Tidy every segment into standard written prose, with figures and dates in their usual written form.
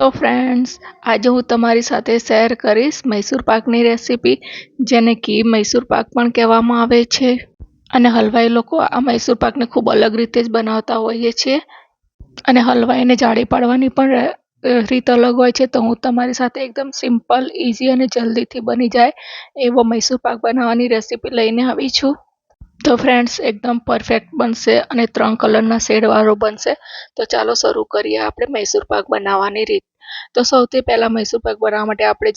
તો ફ્રેન્ડ્સ, આજે હું તમારી સાથે શેર કરીશ મૈસૂર પાકની રેસીપી, જેને કે મૈસૂર પાક પણ કહેવામાં આવે છે. અને હલવાઈ લોકો આ મૈસૂર પાકને ખૂબ અલગ રીતે જ બનાવતા હોઈએ છીએ. અને હલવાઈને જાળી પાડવાની પણ રીત અલગ હોય છે. તો હું તમારી સાથે એકદમ સિમ્પલ, ઇઝી અને જલ્દીથી બની જાય એવો મૈસૂર પાક બનાવવાની રેસીપી લઈને આવી છું. તો ફ્રેન્ડ્સ, એકદમ પરફેક્ટ બનશે અને 3 કલરના શેડવાળો બનશે. તો ચાલો શરૂ કરીએ આપણે મૈસૂર પાક બનાવવાની રીત. તો સૌથી પહેલાં મૈસૂર પાક બનાવવા માટે આપણે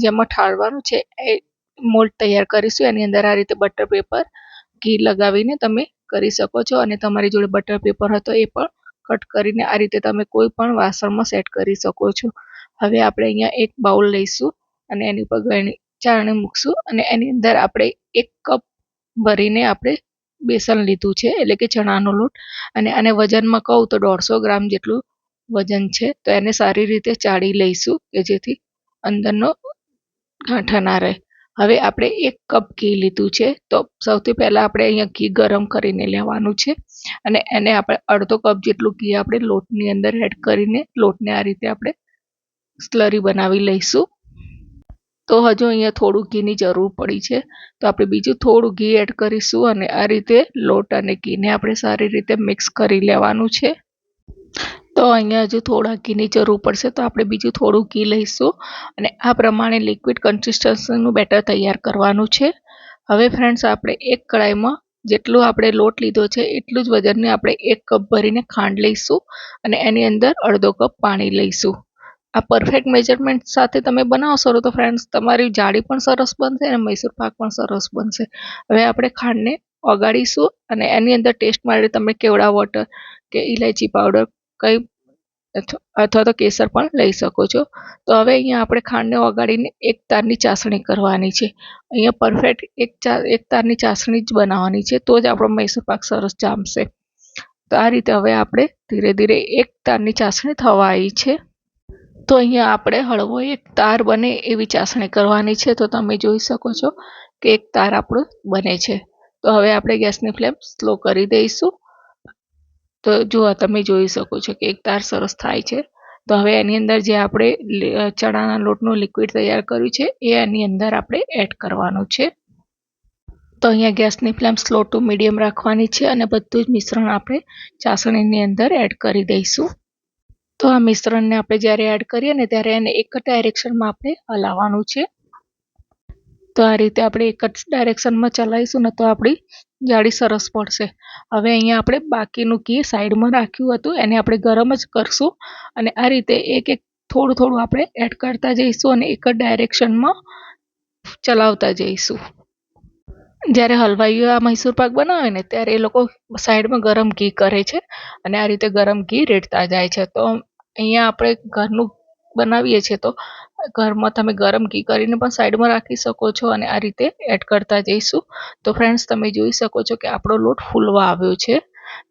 જેમાં ઠારવાનું છે એ મોલ્ડ તૈયાર કરીશું. એની અંદર આ રીતે બટર પેપર ઘી લગાવીને તમે કરી શકો છો. અને તમારી જોડે બટર પેપર હોય તો એ પણ કટ કરીને આ રીતે તમે કોઈ પણ વાસણમાં સેટ કરી શકો છો. હવે આપણે અહીંયા એક બાઉલ લઈશું અને એની ઉપર ચાળણી મૂકશું. અને એની અંદર આપણે 1 કપ ભરીને આપણે બેસન લીધું છે, એટલે કે ચણાનો લોટ. અને આને વજનમાં કહું તો 150 ગ્રામ જેટલું વજન છે. તો એને સારી રીતે ચાળી લઈશું કે જેથી અંદરનો ગાંઠા ના રહે. હવે આપણે 1 કપ ઘી લીધું છે. તો સૌથી પહેલાં આપણે અહીંયા ઘી ગરમ કરીને લેવાનું છે. અને એને આપણે અડધો કપ જેટલું ઘી આપણે લોટની અંદર એડ કરીને લોટને આ રીતે આપણે સ્લરી બનાવી લઈશું. તો હજુ અહીંયા થોડું ઘીની જરૂર પડી છે, તો આપણે બીજું થોડું ઘી એડ કરીશું. અને આ રીતે લોટ અને ઘીને આપણે સારી રીતે મિક્સ કરી લેવાનું છે. તો અહીંયા હજુ થોડા ઘીની જરૂર પડશે, તો આપણે બીજું થોડું ઘી લઈશું. અને આ પ્રમાણે લિક્વિડ કન્સિસ્ટન્સીનું બેટર તૈયાર કરવાનું છે. હવે ફ્રેન્ડ્સ, આપણે એક કડાઈમાં જેટલું આપણે લોટ લીધો છે એટલું જ વજનને આપણે 1 કપ ભરીને ખાંડ લઈશું. અને એની અંદર અડધો કપ પાણી લઈશું. આ પરફેક્ટ મેજરમેન્ટ સાથે તમે બનાવશો તો ફ્રેન્ડ્સ, તમારી જાળી પણ સરસ બનશે અને મૈસૂર પાક પણ સરસ બનશે. હવે આપણે ખાંડને ઓગાળીશું અને એની અંદર ટેસ્ટ માટે તમે કેવડા વોટર કે ઇલાયચી પાવડર કંઈ અથવા તો કેસર પણ લઈ શકો છો. તો હવે અહીંયા આપણે ખાંડને ઓગાળીને 1 તારની ચાસણી કરવાની છે. અહીંયા પરફેક્ટ એક તારની ચાસણી જ બનાવવાની છે, તો જ આપણો મૈસૂર પાક સરસ જામશે. તો આ રીતે હવે આપણે ધીરે ધીરે 1 તારની ચાસણી થવા આવી છે. તો અહીંયા આપણે હળવો 1 તાર બને એવી ચાસણી કરવાની છે. તો તમે જોઈ શકો છો કે 1 તાર આપણો બને છે. તો હવે આપણે ગેસની ફ્લેમ સ્લો કરી દઈશું. તો જો તમે જોઈ શકો છો કે 1 તાર સરસ થાય છે. તો હવે એની અંદર જે આપણે ચણાના લોટનું લિક્વિડ તૈયાર કર્યું છે એ એની અંદર આપણે એડ કરવાનું છે. તો અહીંયા ગેસની ફ્લેમ સ્લો ટુ મીડિયમ રાખવાની છે અને બધું જ મિશ્રણ આપણે ચાસણીની અંદર એડ કરી દઈશું. તો આ મિશ્રણને આપણે જ્યારે એડ કરીએ ને ત્યારે એને એક જ ડાયરેક્શનમાં આપણે હલાવવાનું છે. તો આ રીતે આપણે એક જ ડાયરેક્શનમાં ચલાવીશું ને તો આપણી જાળી સરસ પડશે. હવે અહીંયા આપણે બાકીનું ઘી સાઈડમાં રાખ્યું હતું એને આપણે ગરમ જ કરશું. અને આ રીતે એક થોડું થોડું આપણે એડ કરતા જઈશું અને એક જ ડાયરેક્શનમાં ચલાવતા જઈશું. જ્યારે હલવાઈઓ આ મૈસૂર પાક બનાવે ને ત્યારે એ લોકો સાઈડમાં ગરમ ઘી કરે છે અને આ રીતે ગરમ ઘી રેડતા જાય છે. તો અહીંયા આપણે ઘરનું બનાવીએ છીએ, તો ઘરમાં તમે ગરમ ઘી કરીને પણ સાઈડમાં રાખી શકો છો અને આ રીતે એડ કરતા જઈશું. તો ફ્રેન્ડ્સ, તમે જોઈ શકો છો કે આપણો લોટ ફૂલવા આવ્યો છે.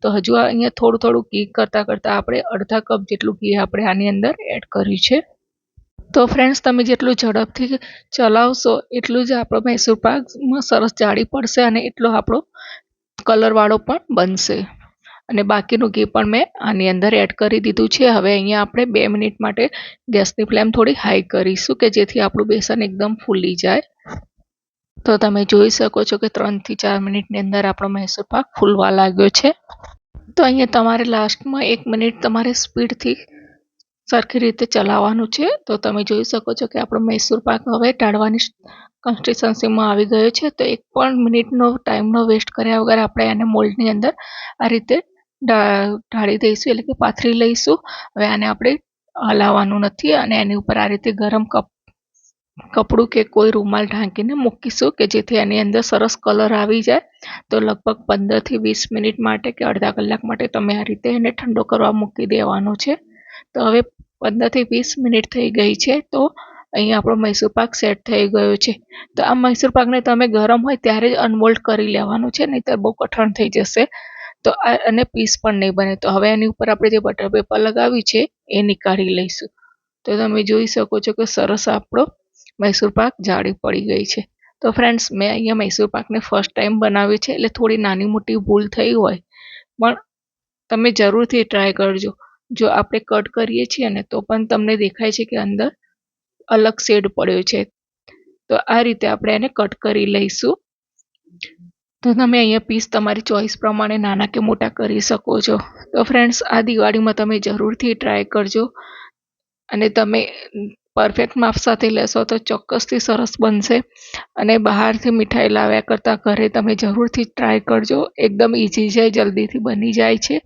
તો હજુ અહીંયા થોડું થોડું ઘી કરતાં કરતાં આપણે અડધા કપ જેટલું ઘી આપણે આની અંદર એડ કર્યું છે. તો ફ્રેન્ડ્સ, તમે જેટલું ઝડપથી ચલાવશો એટલું જ આપણો મૈસૂર પાકમાં સરસ જાળી પડશે અને એટલો આપણો કલરવાળો પણ બનશે. અને બાકીનું ઘી પણ મેં આની અંદર એડ કરી દીધું છે. હવે અહીંયા આપણે 2 મિનિટ માટે ગેસની ફ્લેમ થોડી હાઈ કરીશું કે જેથી આપણું બેસન એકદમ ફૂલી જાય. તો તમે જોઈ શકો છો કે 3 થી 4 મિનિટની અંદર આપણો મૈસૂર પાક ફૂલવા લાગ્યો છે. તો અહીંયા તમારે લાસ્ટમાં 1 મિનિટ તમારે સ્પીડથી સરખી રીતે ચલાવવાનું છે. તો તમે જોઈ શકો છો કે આપણો મૈસૂર પાક હવે ટાળવાની કન્સિસ્ટન્સીમાં આવી ગયો છે. તો 1 પણ મિનિટનો ટાઈમનો વેસ્ટ કર્યા વગર આપણે આને મોલ્ડની અંદર આ રીતે ઢાળી દઈશું, એટલે કે પાથરી લઈશું. હવે આને આપણે હલાવવાનું નથી અને એની ઉપર આ રીતે ગરમ કપડું કે કોઈ રૂમાલ ઢાંકીને મૂકીશું કે જેથી એની અંદર સરસ કલર આવી જાય. તો લગભગ 15 થી 20 મિનિટ માટે કે અડધા કલાક માટે તમે આ રીતે એને ઠંડો કરવા મૂકી દેવાનો છે. તો હવે 15 થી 20 મિનિટ થઈ ગઈ છે. તો અહીં આપણો મૈસૂર પાક સેટ થઈ ગયો છે. તો આ મૈસૂર પાકને તમે ગરમ હોય ત્યારે જ અનમોલ્ડ કરી લેવાનું છે, નહીંતર બહુ કઠણ થઈ જશે. તો અને પીસ પણ નહીં બને. તો હવે એની ઉપર આપણે જે બટર પેપર લગાવ્યું છે એ નીકાળી લઈશું. તો તમે જોઈ શકો છો કે સરસ આપણો મૈસૂર પાક જાળી પડી ગઈ છે. તો ફ્રેન્ડ્સ, મેં અહીંયા મૈસૂર પાકને ફર્સ્ટ ટાઈમ બનાવ્યું છે, એટલે થોડી નાની મોટી ભૂલ થઈ હોય પણ તમે જરૂરથી ટ્રાય કરજો. જો આપણે કટ કરીએ છીએ ને તો પણ તમને દેખાય છે કે અંદર અલગ શેડ પડ્યો છે. તો આ રીતે આપણે એને કટ કરી લઈશું. તો તમે અહીંયા પીસ તમારી ચોઈસ પ્રમાણે નાના કે મોટા કરી શકો છો. તો ફ્રેન્ડ્સ, આ દિવાળીમાં તમે જરૂરથી ટ્રાય કરજો અને તમે પરફેક્ટ માપ સાથે લેશો તો ચોક્કસથી સરસ બનશે. અને બહારથી મીઠાઈ લાવ્યા કરતાં ઘરે તમે જરૂરથી ટ્રાય કરજો. એકદમ ઇઝી છે, જલ્દીથી બની જાય છે.